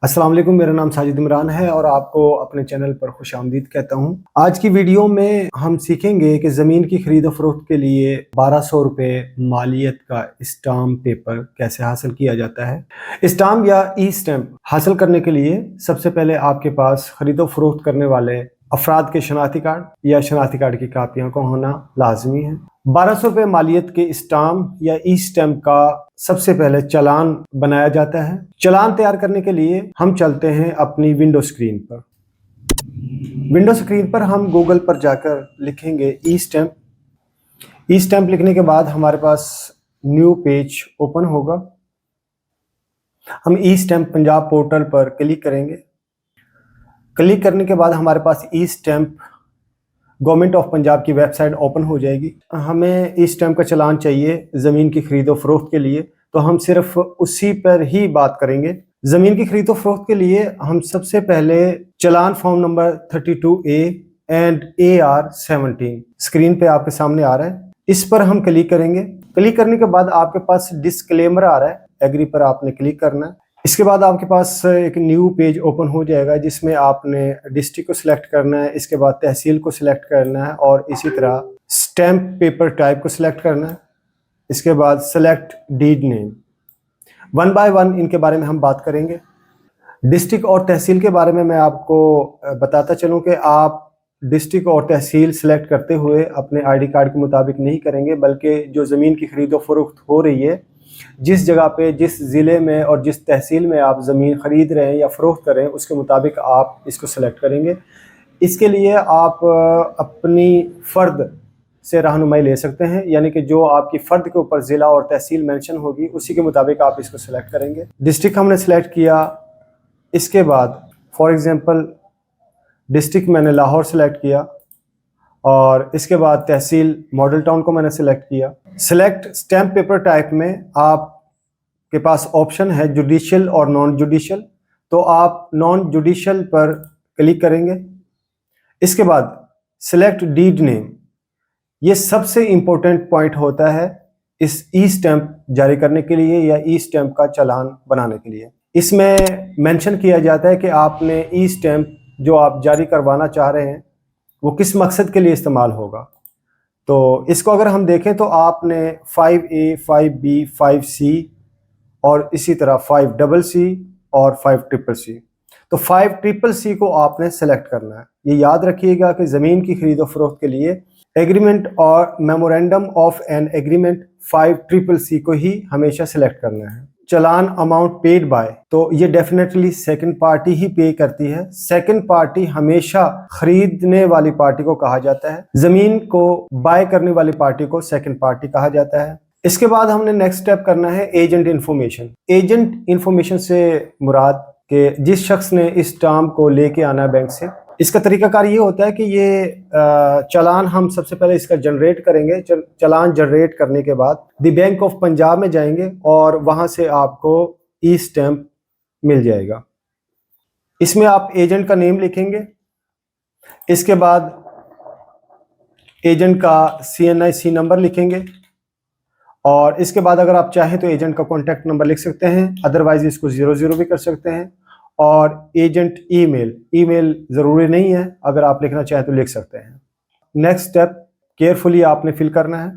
अस्सलाम वालेकुम, मेरा नाम साजिद इमरान है और आपको अपने चैनल पर खुशामदीद कहता हूँ। आज की वीडियो में हम सीखेंगे कि ज़मीन की खरीदो फरोख्त के लिए 1200 रुपये मालियत का स्टाम्प पेपर कैसे हासिल किया जाता है। स्टाम्प या ई स्टैम्प हासिल करने के लिए सबसे पहले आपके पास खरीदो फरोख्त करने वाले अफराद के शनाख्ती कार्ड या शनाख्ती कार्ड की कापियों का होना लाजमी है। 1200 रुपये मालियत के स्टाम्प या ई स्टैम्प का सबसे पहले चालान बनाया जाता है। चालान तैयार करने के लिए हम चलते हैं अपनी विंडो स्क्रीन पर। विंडो स्क्रीन पर हम गूगल पर जाकर लिखेंगे ई स्टैम्प। ई स्टैम्प लिखने के बाद हमारे पास न्यू पेज ओपन होगा। हम ई स्टैम्प पंजाब पोर्टल पर क्लिक करेंगे। क्लिक करने के बाद हमारे पास ई स्टैम्प गवर्नमेंट ऑफ पंजाब की वेबसाइट ओपन हो जाएगी। हमें ई स्टैम्प का चालान चाहिए ज़मीन की खरीदो फरोख्त के लिए, तो हम सिर्फ उसी पर ही बात करेंगे। ज़मीन की खरीदो फरोख्त के लिए हम सबसे पहले चालान form number 32A and AR 17 screen पे आपके सामने आ रहा है, इस पर हम क्लिक करेंगे। क्लिक करने के बाद आपके पास डिस्क्लेमर आ रहा है, एग्री पर आपने क्लिक करना है। इसके बाद आपके पास एक न्यू पेज ओपन हो जाएगा जिसमें आपने डिस्ट्रिक्ट को सिलेक्ट करना है, इसके बाद तहसील को सिलेक्ट करना है और इसी तरह स्टैम्प पेपर टाइप को सिलेक्ट करना है। इसके बाद select deed name. One by one इनके बारे में हम बात करेंगे। डिस्ट्रिक्ट और तहसील के बारे में मैं आपको बताता चलूँ कि आप डिस्ट्रिक्ट और तहसील सेलेक्ट करते हुए अपने ID कार्ड के मुताबिक नहीं करेंगे, बल्कि जो ज़मीन की खरीदो फरोख्त हो रही है, जिस जगह पे, जिस ज़िले में और जिस तहसील में आप ज़मीन ख़रीद रहे हैं या फ़रोख्त कर रहे हैं, उसके मुताबिक आप इसको सेलेक्ट करेंगे। इसके लिए आप अपनी फ़र्द से रहनुमाई ले सकते हैं, यानी कि जो आपकी फ़र्द के ऊपर ज़िला और तहसील मेंशन होगी उसी के मुताबिक आप इसको सेलेक्ट करेंगे। डिस्ट्रिक्ट हमने सेलेक्ट किया। इसके बाद फॉर एग्ज़ाम्पल डिस्ट्रिक्ट मैंने लाहौर सेलेक्ट किया और इसके बाद तहसील मॉडल टाउन को मैंने सेलेक्ट किया। सेलेक्ट स्टैम्प पेपर टाइप में आपके पास ऑप्शन है जुडिशियल और नॉन जुडिशियल, तो आप नॉन जुडिशियल पर क्लिक करेंगे। इसके बाद सेलेक्ट डीड नेम, ये सबसे इम्पोर्टेंट पॉइंट होता है इस ई स्टैम्प जारी करने के लिए या ई स्टैम्प का चालान बनाने के लिए। इसमें मेंशन किया जाता है कि आपने ई स्टैम्प जो आप जारी करवाना चाह रहे हैं वो किस मकसद के लिए इस्तेमाल होगा। तो इसको अगर हम देखें तो आपने 5A, 5B, 5C और इसी तरह 5CC और 5CCC, तो 5CCC को आपने सेलेक्ट करना है। ये याद रखिएगा कि ज़मीन की खरीदो फरोख्त के लिए एग्रीमेंट और memorandum of an agreement 5CCC को ही हमेशा सेलेक्ट करना है। चालान अमाउंट पेड बाय, तो ये डेफिनेटली सेकंड पार्टी ही पे करती है। सेकंड पार्टी हमेशा खरीदने वाली पार्टी को कहा जाता है, जमीन को बाय करने वाली पार्टी को सेकंड पार्टी कहा जाता है। इसके बाद हमने नेक्स्ट स्टेप करना है एजेंट इंफॉर्मेशन। एजेंट इंफॉर्मेशन से मुराद कि जिस शख्स ने इस स्टाम्प को लेके आना है बैंक से, इसका तरीकाकार ये होता है कि ये चालान हम सबसे पहले इसका जनरेट करेंगे। चालान जनरेट करने के बाद द बैंक ऑफ पंजाब में जाएंगे और वहाँ से आपको ई स्टैम्प मिल जाएगा। इसमें आप एजेंट का नेम लिखेंगे। इसके बाद एजेंट का CNIC नंबर लिखेंगे और इसके बाद अगर आप चाहें तो एजेंट का कॉन्टैक्ट नंबर लिख सकते हैं, अदरवाइज इसको 00 भी कर सकते हैं। और एजेंट ईमेल ज़रूरी नहीं है, अगर आप लिखना चाहें तो लिख सकते हैं। नेक्स्ट स्टेप केयरफुली आपने फिल करना है।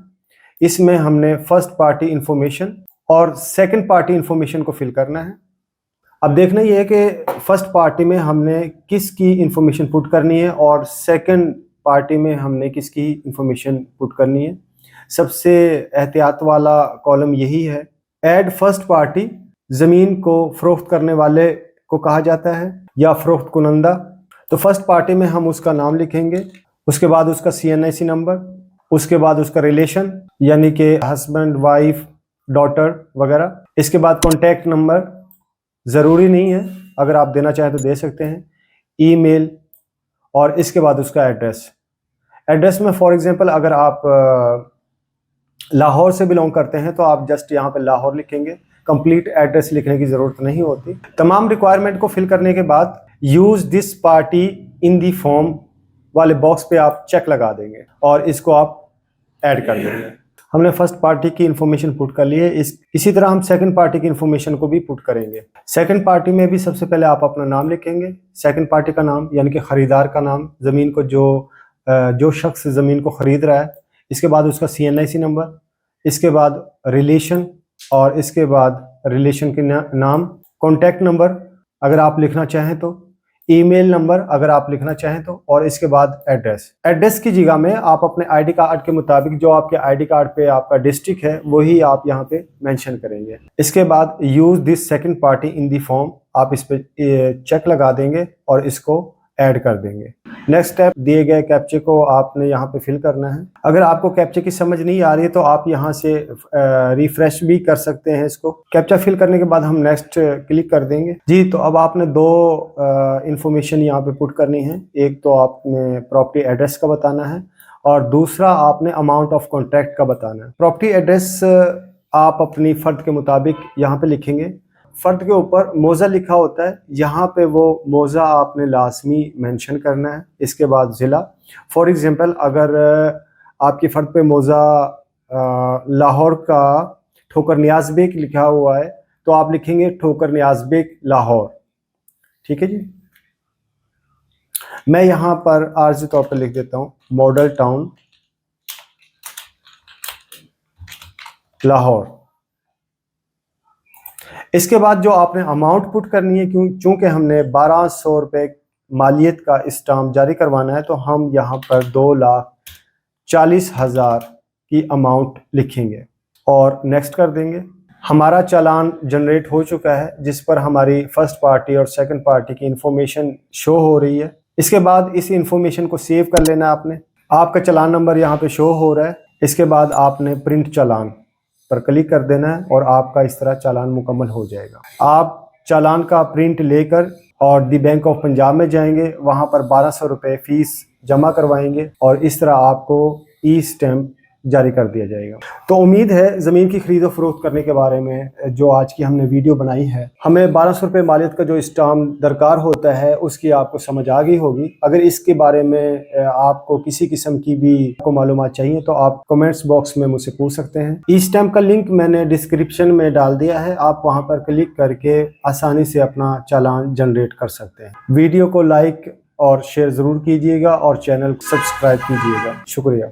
इसमें हमने फर्स्ट पार्टी इंफॉर्मेशन और सेकंड पार्टी इंफॉर्मेशन को फिल करना है। अब देखना ये है कि फर्स्ट पार्टी में हमने किसकी इंफॉर्मेशन पुट करनी है और सेकंड पार्टी में हमने किसकी इंफॉर्मेशन पुट करनी है। सबसे एहतियात वाला कॉलम यही है। ऐड फर्स्ट पार्टी, ज़मीन को फ़रोख्त करने वाले को कहा जाता है या फ़रोख्त कुनंदा। तो फर्स्ट पार्टी में हम उसका नाम लिखेंगे, उसके बाद उसका CNIC नंबर, उसके बाद उसका रिलेशन यानी कि हस्बैंड, वाइफ, डॉटर वगैरह। इसके बाद कॉन्टैक्ट नंबर ज़रूरी नहीं है, अगर आप देना चाहें तो दे सकते हैं। ईमेल और इसके बाद उसका एड्रेस में फॉर एग्जांपल अगर आप लाहौर से बिलोंग करते हैं तो आप जस्ट यहाँ पे लाहौर लिखेंगे, कंप्लीट एड्रेस लिखने की ज़रूरत नहीं होती। तमाम रिक्वायरमेंट को फिल करने के बाद use this party in the form वाले बॉक्स पे आप चेक लगा देंगे और इसको आप ऐड कर देंगे। हमने फर्स्ट पार्टी की इंफॉर्मेशन पुट कर ली है। इसी तरह हम सेकंड पार्टी की इंफॉर्मेशन को भी पुट करेंगे। सेकंड पार्टी में भी सबसे पहले आप अपना नाम लिखेंगे, सेकंड पार्टी का नाम यानी कि खरीदार का नाम, ज़मीन को जो शख्स ज़मीन को ख़रीद रहा है, इसके बाद उसका CNIC नंबर, इसके बाद रिलेशन, और इसके बाद रिलेशन के नाम, कॉन्टैक्ट नंबर अगर आप लिखना चाहें तो, ईमेल नंबर अगर आप लिखना चाहें तो, और इसके बाद एड्रेस की जगह में आप अपने आईडी कार्ड के मुताबिक जो आपके आईडी कार्ड पे आपका डिस्ट्रिक्ट है वही आप यहाँ पे मेंशन करेंगे। इसके बाद use this second party in the form, आप इस पे चेक लगा देंगे और इसको ऐड कर देंगे। नेक्स्ट स्टेप, दिए गए कैप्चे को आपने यहाँ पे फिल करना है। अगर आपको कैप्चे की समझ नहीं आ रही है तो आप यहाँ से रिफ्रेश भी कर सकते हैं इसको। कैप्चा फिल करने के बाद हम नेक्स्ट क्लिक कर देंगे। जी, तो अब आपने दो इंफॉर्मेशन यहाँ पे पुट करनी है। एक तो आपने प्रॉपर्टी एड्रेस का बताना है और दूसरा आपने अमाउंट ऑफ कॉन्ट्रैक्ट का बताना है। प्रॉपर्टी एड्रेस आप अपनी फ़र्द के मुताबिक यहाँ पे लिखेंगे। फ़र्द के ऊपर मौज़ा लिखा होता है, यहाँ पे वो मौज़ा आपने लाजमी मेंशन करना है। इसके बाद ज़िला, फॉर एग्ज़ाम्पल अगर आपकी फ़र्द पे मौज़ा लाहौर का ठोकर नियाज़ बेग लिखा हुआ है तो आप लिखेंगे ठोकर नियाज़ बेग लाहौर। ठीक है जी। मैं यहाँ पर आर्जी तौर पर लिख देता हूँ मॉडल टाउन लाहौर। इसके बाद जो आपने अमाउंट पुट करनी है, चूँकि हमने 1200 रुपये मालियत का स्टाम्प जारी करवाना है तो हम यहाँ पर 2,40,000 की अमाउंट लिखेंगे और नेक्स्ट कर देंगे। हमारा चालान जनरेट हो चुका है जिस पर हमारी फर्स्ट पार्टी और सेकंड पार्टी की इंफॉर्मेशन शो हो रही है। इसके बाद इस इंफॉर्मेशन को सेव कर लेना है आपने। आपका चालान नंबर यहाँ पे शो हो रहा है। इसके बाद आपने प्रिंट चालान पर क्लिक कर देना है और आपका इस तरह चालान मुकम्मल हो जाएगा। आप चालान का प्रिंट लेकर और दी बैंक ऑफ पंजाब में जाएंगे, वहाँ पर 1200 रुपये फ़ीस जमा करवाएंगे और इस तरह आपको ई स्टैम्प जारी कर दिया जाएगा। तो उम्मीद है ज़मीन की खरीदो फरोख्त करने के बारे में जो आज की हमने वीडियो बनाई है, हमें 1200 रुपये मालियत का जो स्टाम्प दरकार होता है उसकी आपको समझ आ गई होगी। अगर इसके बारे में आपको किसी किस्म की भी आपको मालूमात चाहिए तो आप कमेंट्स बॉक्स में मुझसे पूछ सकते हैं। ई स्टैम्प का लिंक मैंने डिस्क्रिप्शन में डाल दिया है, आप वहाँ पर क्लिक करके आसानी से अपना चालान जनरेट कर सकते हैं। वीडियो को लाइक और शेयर ज़रूर कीजिएगा और चैनल सब्सक्राइब कीजिएगा। शुक्रिया।